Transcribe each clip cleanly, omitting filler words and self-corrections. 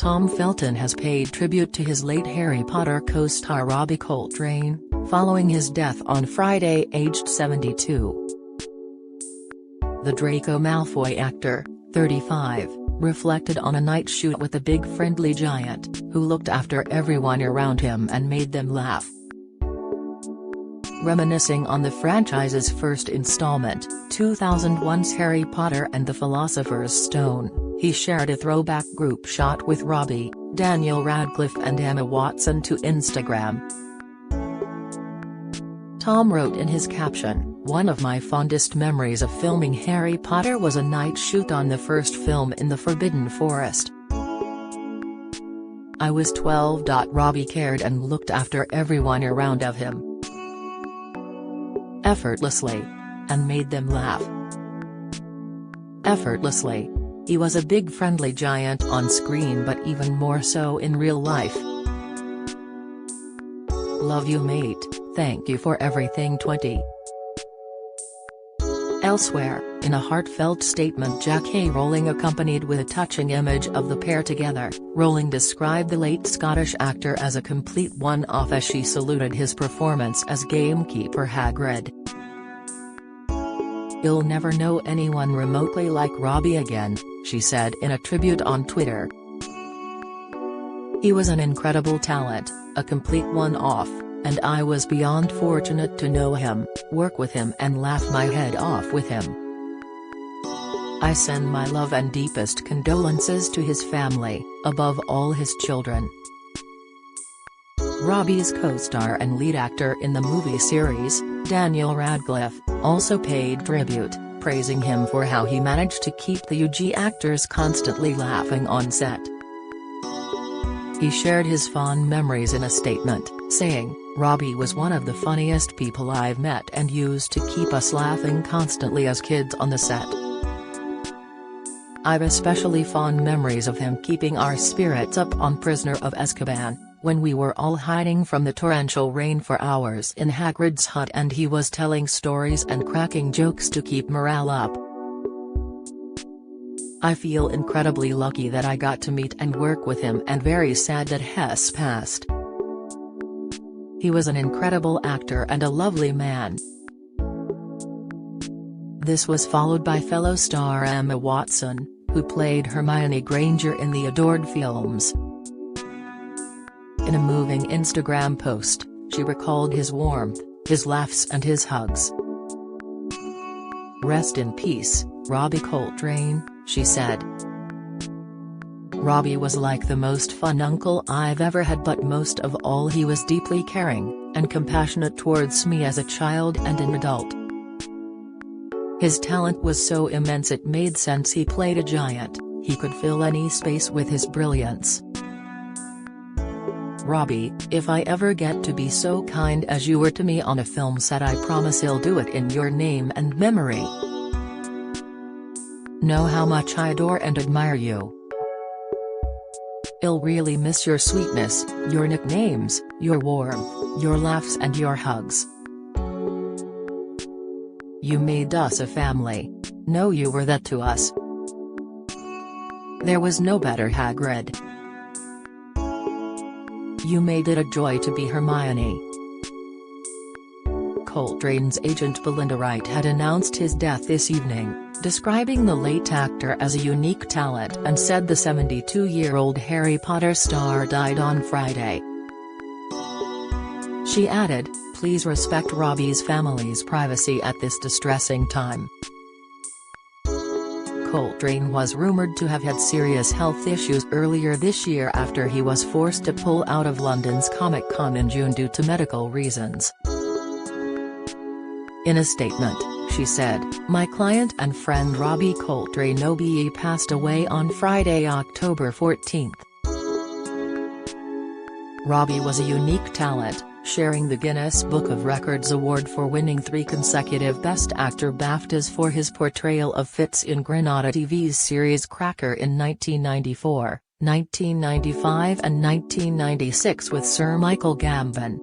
Tom Felton has paid tribute to his late Harry Potter co-star Robbie Coltrane, following his death on Friday aged 72. The Draco Malfoy actor, 35, reflected on a night shoot with a big friendly giant, who looked after everyone around him and made them laugh. Reminiscing on the franchise's first installment, 2001's Harry Potter and the Philosopher's Stone, he shared a throwback group shot with Robbie, Daniel Radcliffe and Emma Watson to Instagram. Tom wrote in his caption, "One of my fondest memories of filming Harry Potter was a night shoot on the first film in the Forbidden Forest. I was 12. Robbie cared and looked after everyone around of him effortlessly. And made them laugh effortlessly. He was a big friendly giant on screen but even more so in real life. Love you mate, thank you for everything 20. Elsewhere, in a heartfelt statement J.K. Rowling accompanied with a touching image of the pair together, Rowling described the late Scottish actor as a complete one-off as she saluted his performance as gamekeeper Hagrid. "You'll never know anyone remotely like Robbie again," she said in a tribute on Twitter. "He was an incredible talent, a complete one-off, and I was beyond fortunate to know him, work with him and laugh my head off with him. I send my love and deepest condolences to his family, above all his children." Robbie's co-star and lead actor in the movie series, Daniel Radcliffe, also paid tribute, praising him for how he managed to keep the UG actors constantly laughing on set. He shared his fond memories in a statement, saying, "Robbie was one of the funniest people I've met and used to keep us laughing constantly as kids on the set. I've especially fond memories of him keeping our spirits up on Prisoner of Azkaban, when we were all hiding from the torrential rain for hours in Hagrid's hut and he was telling stories and cracking jokes to keep morale up. I feel incredibly lucky that I got to meet and work with him and very sad that Hess passed. He was an incredible actor and a lovely man." This was followed by fellow star Emma Watson, who played Hermione Granger in the adored films. In a moving Instagram post, she recalled his warmth, his laughs and his hugs. "Rest in peace, Robbie Coltrane," she said. "Robbie was like the most fun uncle I've ever had, but most of all he was deeply caring and compassionate towards me as a child and an adult. His talent was so immense it made sense he played a giant, he could fill any space with his brilliance. Robbie, if I ever get to be so kind as you were to me on a film set, I promise I'll do it in your name and memory. Know how much I adore and admire you. I'll really miss your sweetness, your nicknames, your warmth, your laughs and your hugs. You made us a family. Know you were that to us. There was no better Hagrid. You made it a joy to be Hermione." Coltrane's agent Belinda Wright had announced his death this evening, describing the late actor as a unique talent and said the 72-year-old Harry Potter star died on Friday. She added, "Please respect Robbie's family's privacy at this distressing time." Coltrane was rumored to have had serious health issues earlier this year after he was forced to pull out of London's Comic-Con in June due to medical reasons. In a statement, she said, "My client and friend Robbie Coltrane OBE passed away on Friday, October 14th. Robbie was a unique talent, sharing the Guinness Book of Records award for winning 3 consecutive Best Actor BAFTAs for his portrayal of Fitz in Granada TV's series Cracker in 1994, 1995 and 1996 with Sir Michael Gambon.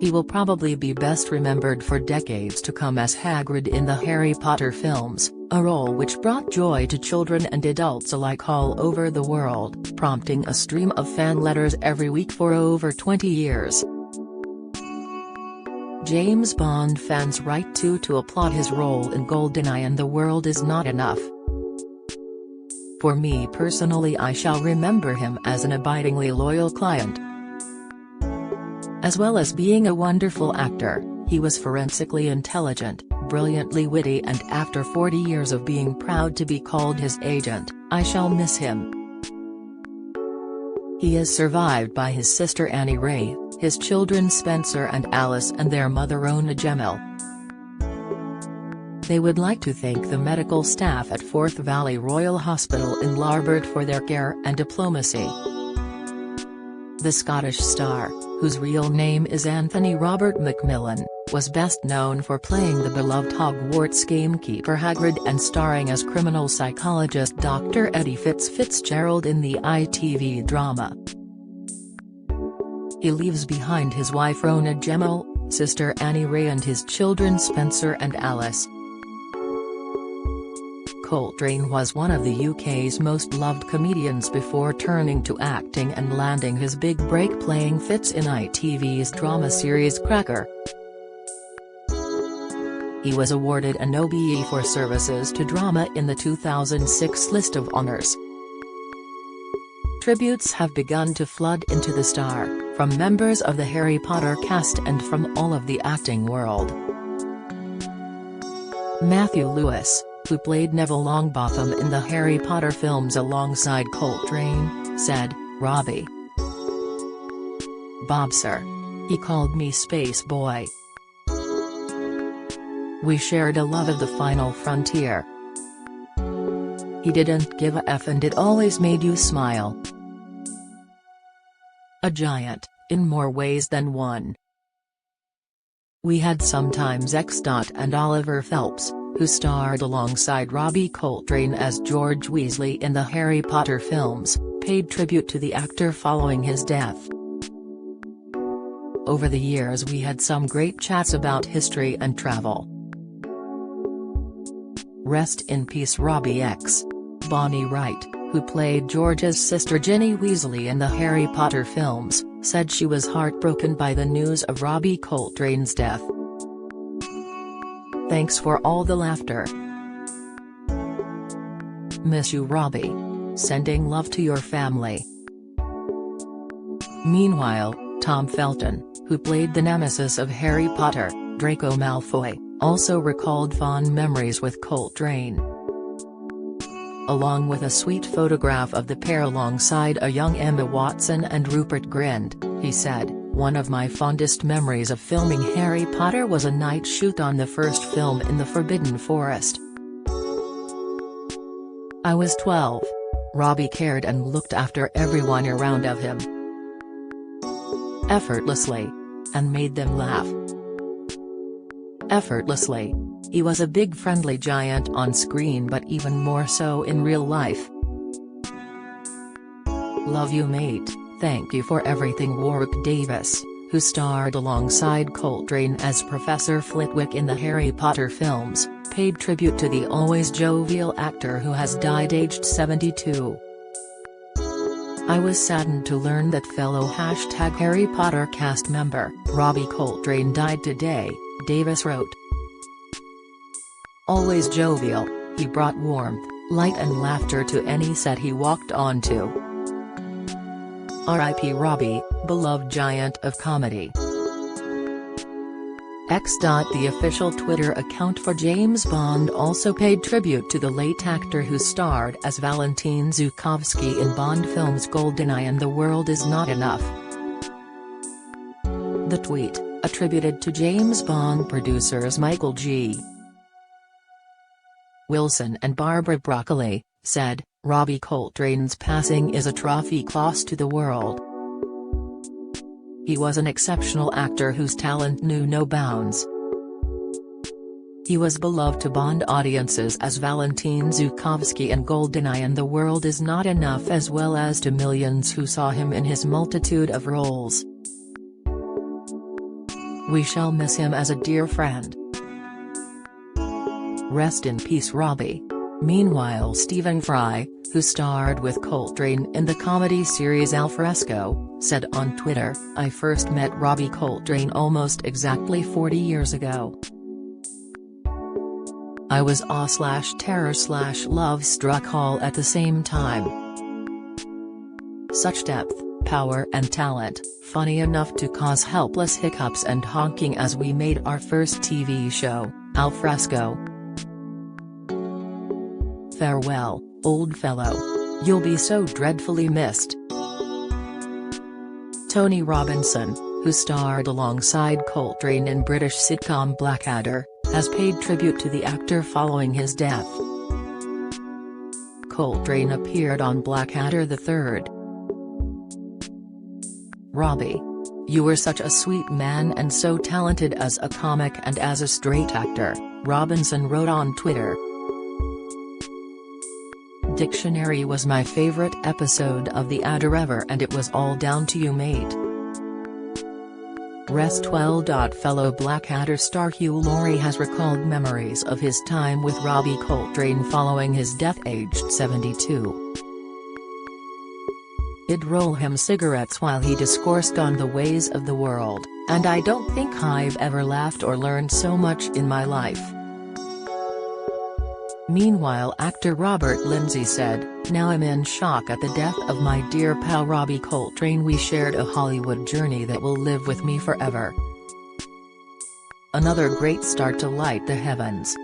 He will probably be best remembered for decades to come as Hagrid in the Harry Potter films, a role which brought joy to children and adults alike all over the world, prompting a stream of fan letters every week for over 20 years. James Bond fans write to applaud his role in GoldenEye and The World Is Not Enough. For me personally, I shall remember him as an abidingly loyal client. As well as being a wonderful actor, he was forensically intelligent, brilliantly witty, and after 40 years of being proud to be called his agent, I shall miss him. He is survived by his sister Annie Ray, his children Spencer and Alice, and their mother Rona Gemmill. They would like to thank the medical staff at Forth Valley Royal Hospital in Larbert for their care and diplomacy. The Scottish star, whose real name is Anthony Robert Macmillan, was best known for playing the beloved Hogwarts gamekeeper Hagrid and starring as criminal psychologist Dr. Eddie Fitzgerald in the ITV drama. He leaves behind his wife Rona Gemmill, sister Annie Ray, and his children Spencer and Alice. Coltrane was one of the UK's most loved comedians before turning to acting and landing his big break playing Fitz in ITV's drama series Cracker. He was awarded an OBE for services to drama in the 2006 list of honours. Tributes have begun to flood into the star, from members of the Harry Potter cast and from all of the acting world. Matthew Lewis, who played Neville Longbottom in the Harry Potter films alongside Coltrane, said, "Robbie. Bob sir. He called me Space Boy. We shared a love of the final frontier. He didn't give a F and it always made you smile. A giant, in more ways than one." We had sometimes X. and Oliver Phelps, who starred alongside Robbie Coltrane as George Weasley in the Harry Potter films, paid tribute to the actor following his death. Over the years we had some great chats about history and travel. Rest in peace Robbie X. Bonnie Wright, who played George's sister Ginny Weasley in the Harry Potter films, said she was heartbroken by the news of Robbie Coltrane's death. "Thanks for all the laughter. Miss you Robbie. Sending love to your family." Meanwhile, Tom Felton, who played the nemesis of Harry Potter, Draco Malfoy, also recalled fond memories with Coltrane. Along with a sweet photograph of the pair alongside a young Emma Watson and Rupert Grint, he said, "One of my fondest memories of filming Harry Potter was a night shoot on the first film in the Forbidden Forest. I was 12. Robbie cared and looked after everyone around of him effortlessly. And made them laugh effortlessly. He was a big friendly giant on screen but even more so in real life. Love you mate, thank you for everything." Warwick Davis, who starred alongside Coltrane as Professor Flitwick in the Harry Potter films, paid tribute to the always jovial actor who has died aged 72. "I was saddened to learn that fellow #Harry Potter cast member, Robbie Coltrane died today," Davis wrote. Always jovial, he brought warmth, light and laughter to any set he walked onto. R.I.P. Robbie, beloved giant of comedy. X. The official Twitter account for James Bond also paid tribute to the late actor who starred as Valentin Zukovsky in Bond films GoldenEye and The World Is Not Enough. The tweet, attributed to James Bond producers Michael G. Wilson and Barbara Broccoli, said, "Robbie Coltrane's passing is a tragic loss to the world. He was an exceptional actor whose talent knew no bounds. He was beloved to Bond audiences as Valentin Zukovsky in GoldenEye and The World Is Not Enough, as well as to millions who saw him in his multitude of roles. We shall miss him as a dear friend. Rest in peace, Robbie. Meanwhile, Stephen Fry, who starred with Coltrane in the comedy series Al Fresco, said on Twitter, "I first met Robbie Coltrane almost exactly 40 years ago. I was awe/terror/love struck all at the same time. Such depth, power and talent, funny enough to cause helpless hiccups and honking as we made our first TV show, Al Fresco. Farewell, old fellow. You'll be so dreadfully missed." Tony Robinson, who starred alongside Coltrane in British sitcom Blackadder, has paid tribute to the actor following his death. Coltrane appeared on Blackadder the 3rd. "Robbie. You were such a sweet man and so talented as a comic and as a straight actor," Robinson wrote on Twitter. "Dictionary was my favorite episode of the Adder ever, and it was all down to you, mate. Rest well." Fellow Blackadder star Hugh Laurie has recalled memories of his time with Robbie Coltrane following his death aged 72. "I'd roll him cigarettes while he discoursed on the ways of the world, and I don't think I've ever laughed or learned so much in my life." Meanwhile, actor Robert Lindsay said, "Now I'm in shock at the death of my dear pal Robbie Coltrane. We shared a Hollywood journey that will live with me forever. Another great star to light the heavens."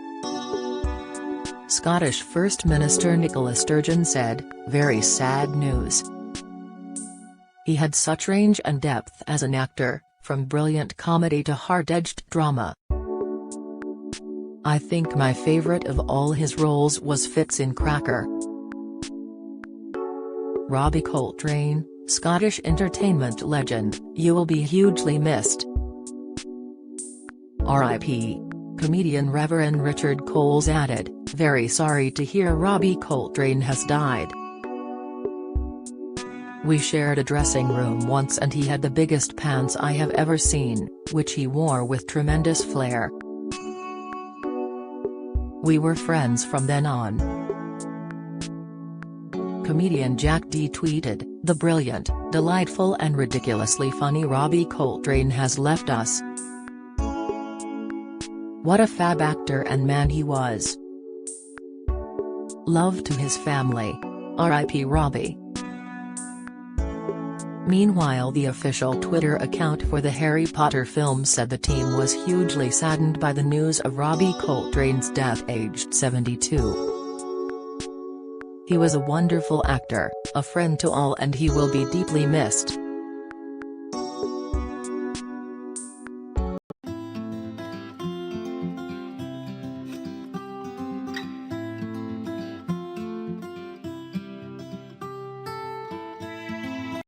Scottish First Minister Nicola Sturgeon said, "Very sad news. He had such range and depth as an actor, from brilliant comedy to hard-edged drama. I think my favorite of all his roles was Fitz in Cracker." Robbie Coltrane, Scottish entertainment legend, you will be hugely missed. R.I.P. Comedian Reverend Richard Coles added, "Very sorry to hear Robbie Coltrane has died. We shared a dressing room once and he had the biggest pants I have ever seen, which he wore with tremendous flair. We were friends from then on." Comedian Jack D tweeted, "The brilliant, delightful and ridiculously funny Robbie Coltrane has left us. What a fab actor and man he was. Love to his family. R.I.P. Robbie." Meanwhile, the official Twitter account for the Harry Potter film said the team was hugely saddened by the news of Robbie Coltrane's death aged 72. "He was a wonderful actor, a friend to all, and he will be deeply missed."